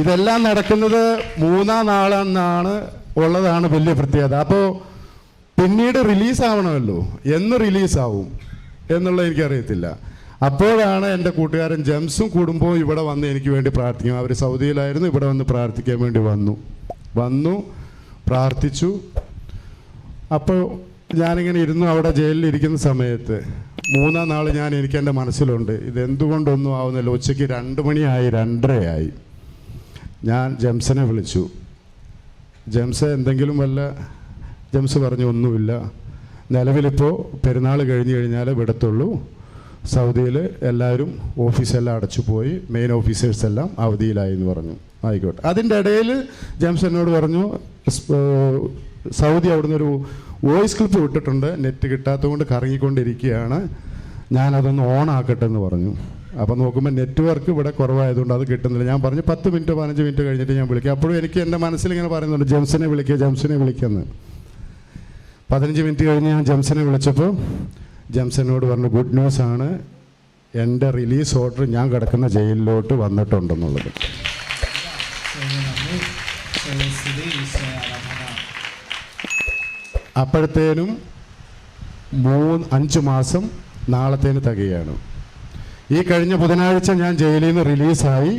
ഇതെല്ലാം നടക്കുന്നത് 3-ാം നാളെന്നാണ് ഉള്ളതാണ് വലിയ പ്രത്യേകത. അപ്പോൾ പിന്നീട് റിലീസാവണമല്ലോ, എന്ന് റിലീസാവും എന്നുള്ളത് എനിക്കറിയത്തില്ല. അപ്പോഴാണ് എൻ്റെ കൂട്ടുകാരൻ ജെംസും കുടുംബവും ഇവിടെ വന്ന് എനിക്ക് വേണ്ടി പ്രാർത്ഥിക്കും. അവർ സൗദിയിലായിരുന്നു, ഇവിടെ വന്ന് പ്രാർത്ഥിക്കാൻ വേണ്ടി വന്നു പ്രാർത്ഥിച്ചു. അപ്പോൾ ഞാനിങ്ങനെ ഇരുന്നു അവിടെ ജയിലിലിരിക്കുന്ന സമയത്ത് 3-ാം നാൾ എനിക്ക് എൻ്റെ മനസ്സിലുണ്ട്, ഇതെന്തുകൊണ്ടൊന്നും ആവുന്നില്ല. ഉച്ചയ്ക്ക് 2 മണിയായി, 2:30 ഞാൻ ജെംസിനെ വിളിച്ചു. ജെംസ് എന്തെങ്കിലും വല്ല, ജെംസ് പറഞ്ഞു ഒന്നുമില്ല, നിലവിലിപ്പോൾ പെരുന്നാൾ കഴിഞ്ഞ് കഴിഞ്ഞാൽ വിടത്തുള്ളൂ. സൗദിയിൽ എല്ലാവരും ഓഫീസെല്ലാം അടച്ചു പോയി, മെയിൻ ഓഫീസേഴ്സ് എല്ലാം അവധിയിലായി എന്ന് പറഞ്ഞു. ആയിക്കോട്ടെ. അതിൻ്റെ ഇടയിൽ ജെംസ് എന്നോട് പറഞ്ഞു, സൗദി അവിടുന്ന് ഒരു വോയിസ് ക്ലിപ്പ് വിട്ടിട്ടുണ്ട്, നെറ്റ് കിട്ടാത്തതുകൊണ്ട് കറങ്ങിക്കൊണ്ടിരിക്കുകയാണ്, ഞാനതൊന്ന് ഓൺ ആക്കട്ടെ എന്ന് പറഞ്ഞു. അപ്പോൾ നോക്കുമ്പോൾ നെറ്റ്വർക്ക് ഇവിടെ കുറവായതുകൊണ്ട് അത് കിട്ടുന്നില്ല. ഞാൻ പറഞ്ഞു 10 മിനിറ്റ് 15 മിനിറ്റ് കഴിഞ്ഞിട്ട് ഞാൻ വിളിക്കാം. അപ്പോഴും എനിക്ക് എൻ്റെ മനസ്സിലിങ്ങനെ പറയുന്നുണ്ട്, ജെംസിനെ വിളിക്കുമെന്ന്. 15 മിനിറ്റ് കഴിഞ്ഞ് ഞാൻ ജെംസിനെ വിളിച്ചപ്പോൾ ജെംസ് എന്നോട് പറഞ്ഞു, ഗുഡ് ന്യൂസ് ആണ്, എൻ്റെ റിലീസ് ഓർഡർ ഞാൻ കിടക്കുന്ന ജയിലിലോട്ട് വന്നിട്ടുണ്ടെന്നുള്ളത്. അപ്പോഴത്തേനും 5 മാസം നാളത്തേന് തികയാണ്. ഈ കഴിഞ്ഞ ബുധനാഴ്ച ഞാൻ ജയിലിൽ നിന്ന് റിലീസായി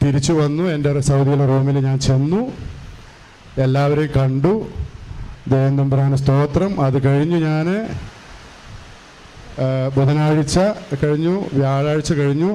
തിരിച്ചു വന്നു. എൻ്റെ സൗദിയിലെ റൂമിൽ ഞാൻ ചെന്നു, എല്ലാവരെയും കണ്ടു. ദൈവം തമ്പുരാന് സ്തോത്രം. അത് കഴിഞ്ഞു ഞാൻ ബുധനാഴ്ച കഴിഞ്ഞു, വ്യാഴാഴ്ച കഴിഞ്ഞു,